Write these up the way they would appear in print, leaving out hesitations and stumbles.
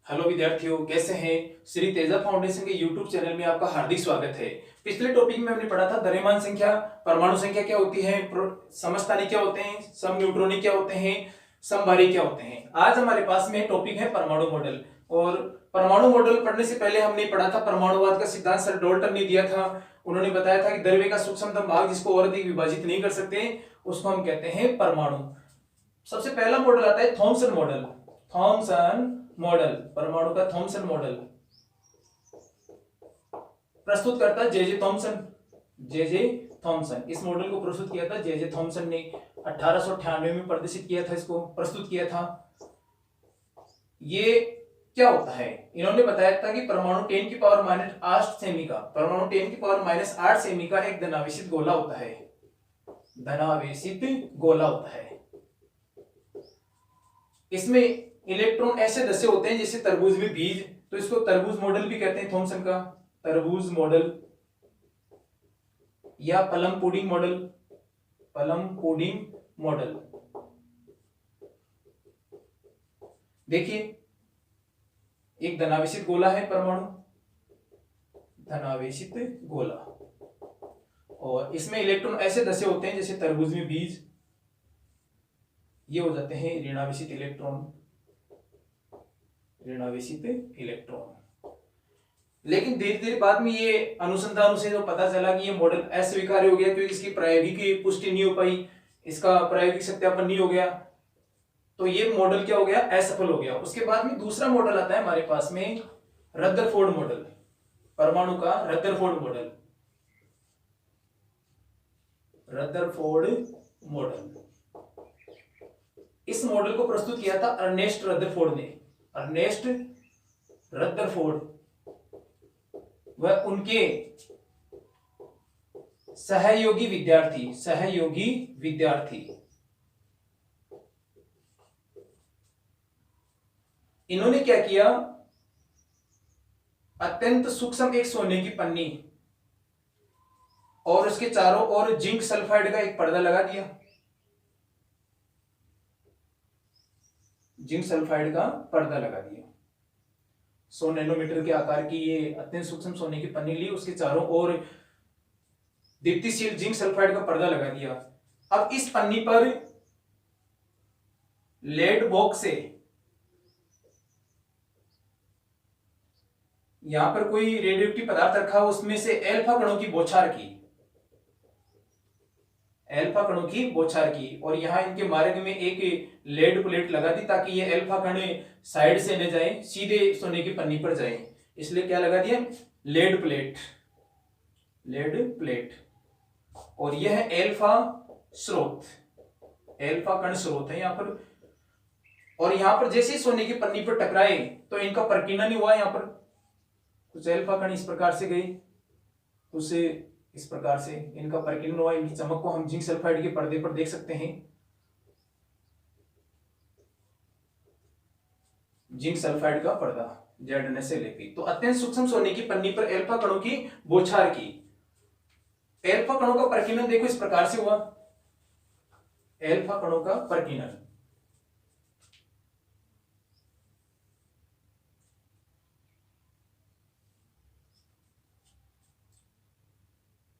Hello विद्यार्थियों, कैसे हैं। श्री तेजा फाउंडेशन के यूट्यूब चैनल में आपका हार्दिक स्वागत है। पिछले टॉपिक में हमने पढ़ा था द्रव्यमान संख्या, परमाणु संख्या क्या होती है, समस्थानिक क्या होते हैं, सम न्यूट्रॉनिक क्या होते हैं, समभारी क्या होते हैं। आज हमारे पास में टॉपिक है परमाणु मॉडल। और परमाणु मॉडल पढ़ने से पहले हमने पढ़ा था परमाणुवाद का सिद्धांत सर डॉल्टन ने दिया था। उन्होंने बताया था कि द्रव्य का सूक्ष्मतम भाग जिसको और अधिक विभाजित नहीं कर सकते उसको हम कहते हैं परमाणु। सबसे पहला मॉडल आता है थॉमसन मॉडल। थॉमसन मॉडल, परमाणु का थॉमसन मॉडल प्रस्तुत करता जे जे थॉमसन। जे जे थॉमसन, इस मॉडल को प्रस्तुत किया था जे जे थॉमसन ने 1898 में प्रदर्शित किया था, इसको प्रस्तुत किया था। ये क्या होता है, इन्होंने बताया था कि परमाणु 10 की पावर -8 सेमी का, परमाणु 10 की पावर -8 सेमी का एक धनावेशित गोला होता है। धनावेशित गोला होता है। इसमें इलेक्ट्रॉन ऐसे धसे होते हैं जैसे तरबूज में बीज, तो इसको तरबूज मॉडल भी कहते हैं थॉमसन का, तरबूज मॉडल या plum pudding model, plum pudding model. देखिए, एक धनावेशित गोला है परमाणु, धनावेशित गोला, और इसमें इलेक्ट्रॉन ऐसे धसे होते हैं जैसे तरबूज में बीज, ये हो जाते हैं ऋणावेशित इलेक्ट्रॉन, ऋणावेशित इलेक्ट्रॉन। लेकिन धीरे धीरे बाद में ये अनुसंधानों से जो पता चला कि ये मॉडल अस्वीकार्य हो गया क्योंकि इसकी प्रायोगिक पुष्टि नहीं हो पाई, इसका प्रायोगिक सत्यापन नहीं हो गया, तो ये मॉडल क्या हो गया, असफल हो गया। उसके बाद में दूसरा मॉडल आता है हमारे पास में, रदरफोर्ड मॉडल, परमाणु का रदरफोर्ड मॉडल, रदरफोर्ड मॉडल। इस मॉडल को प्रस्तुत किया था अर्नेस्ट रदरफोर्ड ने। अर्नेस्ट रदरफोर्ड वह उनके सहयोगी विद्यार्थी इन्होंने क्या किया, अत्यंत सूक्ष्म एक सोने की पन्नी और उसके चारों ओर जिंक सल्फाइड का एक पर्दा लगा दिया, जिंक सल्फाइड का पर्दा लगा दिया। 100 नैनोमीटर के आकार की ये अत्यंत सूक्ष्म सोने की पन्नी ली, उसके चारों ओर दीप्तिशील जिंक सल्फाइड का पर्दा लगा दिया। अब इस पन्नी पर लेड बॉक्स से, यहां पर कोई रेडियोएक्टिव पदार्थ रखा, उसमें से अल्फा कणों की बौछार की, अल्फा कणों की बौछार की, और यहां इनके मार्ग में एक लेड प्लेट लगा दी ताकि ये अल्फा कण साइड से न जाए, सीधे सोने की पन्नी पर जाए, इसलिए क्या लगा दिया, लेड प्लेट, लेड प्लेट। और यह है अल्फा स्रोत, अल्फा कण स्रोत है यहां पर। और यहां पर जैसे ही सोने की पन्नी पर टकराए तो इनका प्रकीर्णन हुआ, यहां पर कुछ अल्फा कण इस प्रकार से गए, उसे इस प्रकार से इनका प्रकीर्णन हुआ। इनकी चमक को हम जिंक सल्फाइड के पर्दे पर देख सकते हैं, जिंक सल्फाइड का पर्दा ZnSlAp। तो अत्यंत सूक्ष्म सोने की पन्नी पर अल्फा कणों की बौछार की, अल्फा कणों का प्रकीर्णन देखो इस प्रकार से हुआ, अल्फा कणों का प्रकीर्णन।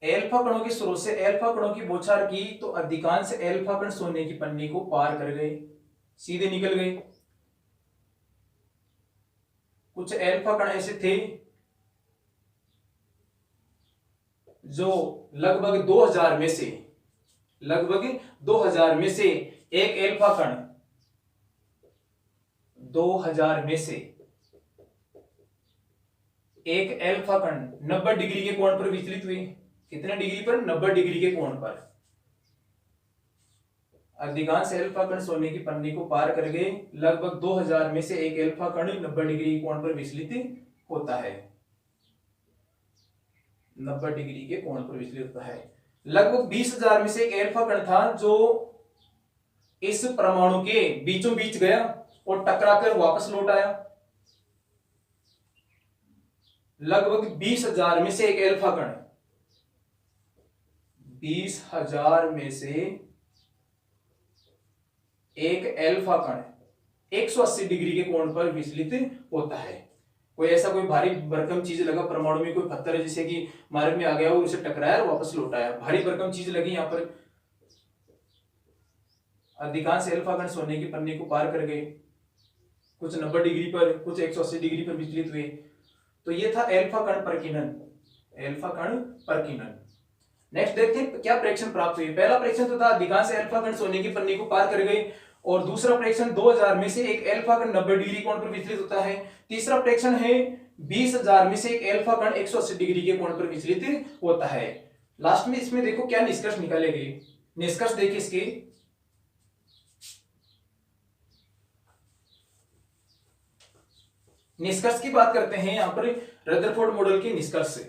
अल्फा कणों के स्रोत से अल्फा कणों की बौछार की तो अधिकांश अल्फा कण सोने की पन्नी को पार कर गए, सीधे निकल गए। कुछ अल्फा कण ऐसे थे जो लगभग 2000 में से, लगभग 2000 में से एक अल्फा कण, 2000 में से एक अल्फा कण 90 डिग्री के कोण पर विचलित हुए। कितने डिग्री पर, 90 डिग्री के कोण पर। अधिकांश अल्फा कण सोने की पन्नी को पार कर गए, लगभग 2000 में से एक अल्फा कण 90 डिग्री कोण पर विचलित होता है, 90 डिग्री के कोण पर विचलित होता है। लगभग 20,000 में से एक अल्फा कण था जो इस परमाणु के बीचों बीच गया और टकराकर वापस लौट आया। लगभग 20,000 में से एक अल्फा कण, 20,000 में से एक अल्फा कण 180 डिग्री के कोण पर विचलित होता है। कोई ऐसा कोई भारी भरकम चीज लगा परमाणु में, कोई पत्थर है जैसे कि मार्ग में आ गया और उसे टकराया और वापस लौट आया, भारी भरकम चीज लगी यहाँ पर, अधिकांश अल्फा कण सोने की पन्नी को पार कर गए, कुछ 90 डिग्री पर, कुछ 180 डिग्री पर विचलित हुए। तो ये था अल्फा कण प्रकीर्णन, अल्फा कण प्रकीर्णन। नेक्स्ट देखते हैं क्या प्रेक्षण प्राप्त हुए। पहला प्रेक्षण तो था अधिकांश अल्फा कण सोने की पन्नी को पार कर गए, और दूसरा प्रेक्षण 2000 में से एक अल्फा कण 90 डिग्री कोण पर विचलित होता है। तीसरा प्रेक्षण है 20,000 में से एक अल्फा कण 180 डिग्री के कोण पर विचलित होता है। लास्ट में इसमें देखो क्या निष्कर्ष निकाले गए। निष्कर्ष देखिए इसके, निष्कर्ष की बात करते हैं यहां पर रदरफोर्ड मॉडल के निष्कर्ष से।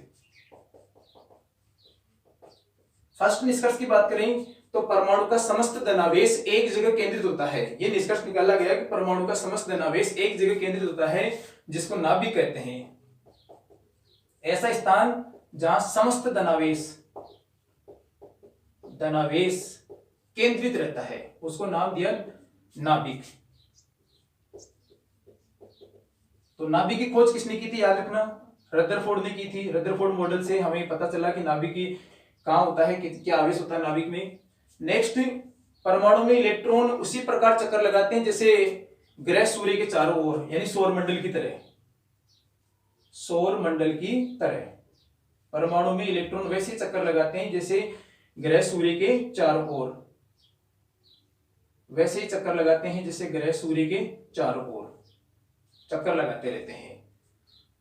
फर्स्ट निष्कर्ष की बात करें तो परमाणु का समस्त धनावेश एक जगह केंद्रित होता है। यह निष्कर्ष निकाला गया कि परमाणु का समस्त धनावेश एक जगह केंद्रित होता है, जिसको नाभिक कहते हैं। ऐसा स्थान जहां समस्त धनावेश केंद्रित रहता है उसको नाम दिया नाभिक। तो नाभिक की खोज किसने की थी, याद रखना, रदरफोर्ड ने की थी। रदरफोर्ड मॉडल से हमें पता चला कि नाभिक की कहां होता है, क्या आवेश होता है नाभिक में। नेक्स्ट, परमाणु में इलेक्ट्रॉन उसी प्रकार चक्कर लगाते हैं जैसे ग्रह सूर्य के चारों ओर, यानी सौर मंडल की तरह। सौर मंडल की तरह परमाणु में इलेक्ट्रॉन वैसे चक्कर लगाते हैं जैसे ग्रह सूर्य के चारों ओर, वैसे ही चक्कर लगाते हैं जैसे ग्रह सूर्य के चारों ओर चक्कर लगाते रहते हैं।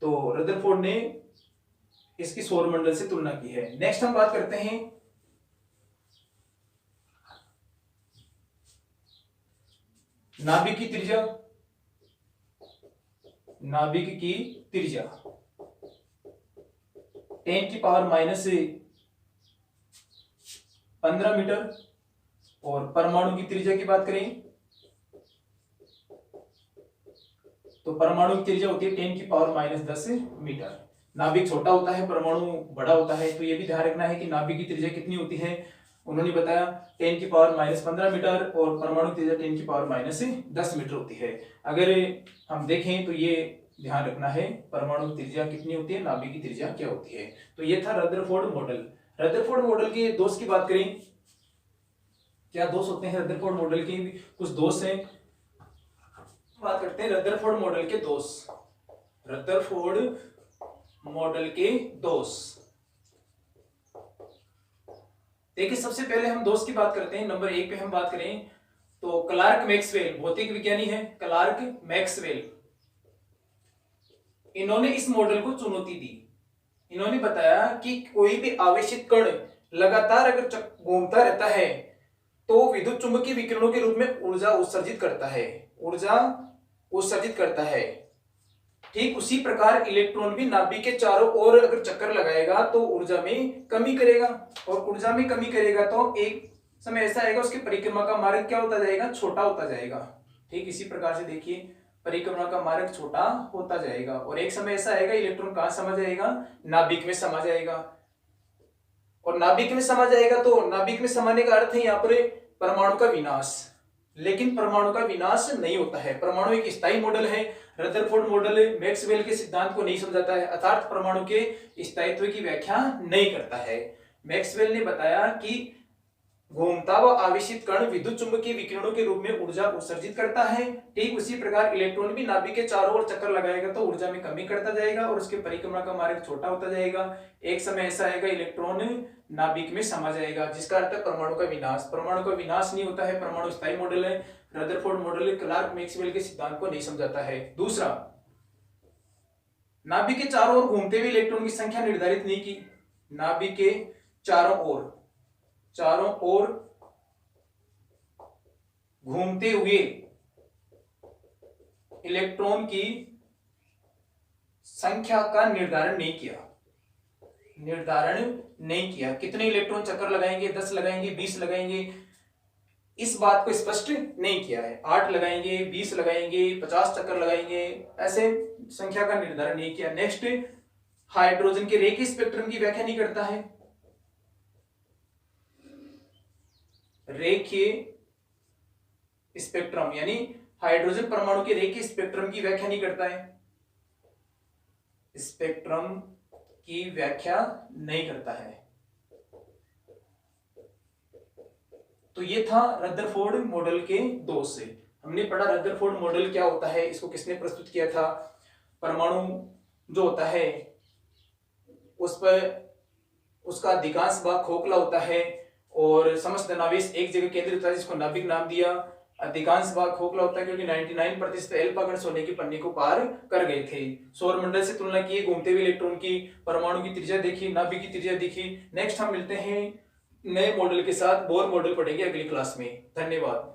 तो रदरफोर्ड ने इसकी सौर मंडल से तुलना की है। नेक्स्ट हम बात करते हैं नाभिक की त्रिज्या। नाभिक की त्रिज्या 10⁻⁻15 मीटर, और परमाणु की त्रिज्या की बात करें तो परमाणु की त्रिज्या होती है 10⁻10 मीटर। नाभिक छोटा होता है, परमाणु बड़ा होता है, तो ये भी ध्यान रखना है कि नाभिक की त्रिज्या कितनी होती है। उन्होंने बताया 10⁻15 मीटर और परमाणु की त्रिज्या 10⁻10 मीटर होती है। अगर हम देखें तो ये ध्यान रखना है परमाणु की त्रिज्या कितनी होती है, नाभिक की त्रिज्या क्या होती है। तो ये था रदरफोर्ड मॉडल। रदरफोर्ड मॉडल के दोष की बात करें, क्या दोष होते हैं रदरफोर्ड मॉडल के, कुछ दोष हैं, बात करते हैं रदरफोर्ड मॉडल के दोष। रदरफोर्ड मॉडल के दोष देखिए, सबसे पहले हम दोष की बात करते हैं। नंबर 1 पे हम बात करें तो क्लार्क मैक्सवेल भौतिक विज्ञानी है, क्लार्क मैक्सवेल, इन्होंने इस मॉडल को चुनौती दी। इन्होंने बताया कि कोई भी आवेशित कण लगातार अगर घूमता रहता है तो विद्युत चुंबकीय विकिरणों के रूप में ऊर्जा उत्सर्जित करता है, ऊर्जा उत्सर्जित करता है। ठीक उसी प्रकार इलेक्ट्रॉन भी नाभिक के चारों ओर अगर चक्कर लगाएगा तो ऊर्जा में कमी करेगा, और ऊर्जा में कमी करेगा तो एक समय ऐसा आएगा उसकी परिक्रमा का मार्ग क्या होता जाएगा, छोटा होता जाएगा। ठीक इसी प्रकार से देखिए परिक्रमा का मार्ग छोटा होता जाएगा, और एक समय ऐसा आएगा इलेक्ट्रॉन कहां समा जाएगा, नाभिक में समा जाएगा। और नाभिक में समा जाएगा तो नाभिक में समाने का अर्थ है यहाँ पर परमाणु का विनाश। लेकिन परमाणु का विनाश नहीं होता है, परमाणु एक स्थायी मॉडल है। रदरफोर्ड मॉडल मैक्सवेल के सिद्धांत को नहीं समझाता है, अर्थात परमाणु के स्थायित्व की व्याख्या नहीं करता है। मैक्सवेल ने बताया कि घूमता व आवेशित कण विद्युत चुंबकीय विकिरणों के रूप में ऊर्जा उत्सर्जित करता है। ठीक उसी प्रकार इलेक्ट्रॉन भी नाभिक के चारों ओर चक्कर लगाएगा तो ऊर्जा में कमी करता जाएगा और उसके परिक्रमा का मार्ग छोटा होता जाएगा। एक समय ऐसा आएगा इलेक्ट्रॉन नाभिक में समा जाएगा, जिसका अर्थ है परमाणु का विनाश। परमाणु का विनाश नहीं होता है, परमाणु स्थायी मॉडल है। रदरफोर्ड मॉडल क्लार्क मैक्सवेल के सिद्धांत को नहीं समझाता है। दूसरा, नाभिक के चारों ओर घूमते हुए इलेक्ट्रॉन की संख्या निर्धारित नहीं की। नाभिक के चारों ओर घूमते हुए इलेक्ट्रॉन की संख्या का निर्धारण नहीं किया। कितने इलेक्ट्रॉन चक्कर लगाएंगे, 10 लगाएंगे, 20 लगाएंगे, इस बात को स्पष्ट नहीं किया है। 8 लगाएंगे, 20 लगाएंगे, 50 चक्कर लगाएंगे, ऐसे संख्या का निर्धारण नहीं किया। नेक्स्ट, हाइड्रोजन के रेखीय स्पेक्ट्रम की व्याख्या नहीं करता है। रेखीय स्पेक्ट्रम यानी हाइड्रोजन परमाणु के रेखीय स्पेक्ट्रम की व्याख्या नहीं करता है, स्पेक्ट्रम की व्याख्या नहीं करता है। तो ये था रदरफोर्ड मॉडल के दोष से। हमने पढ़ा रदरफोर्ड मॉडल क्या होता है, इसको किसने प्रस्तुत किया था। परमाणु जो होता है उस पर उसका अधिकांश भाग खोखला होता है और समस्त धनावेश एक जगह केंद्रित होता है, जिसको नाभिक नाम दिया। अधिकांश भाग खोखला होता है क्योंकि 99% अल्फा कण सोने की पन्नी को पार कर गए थे। सौर मंडल से तुलना की, घूमते हुए इलेक्ट्रॉन की, परमाणु की त्रिज्या देखी, नाभिक की त्रिज्या देखी। नेक्स्ट हम मिलते हैं नए मॉडल के साथ, बोर मॉडल पढ़ेंगे अगली क्लास में। धन्यवाद।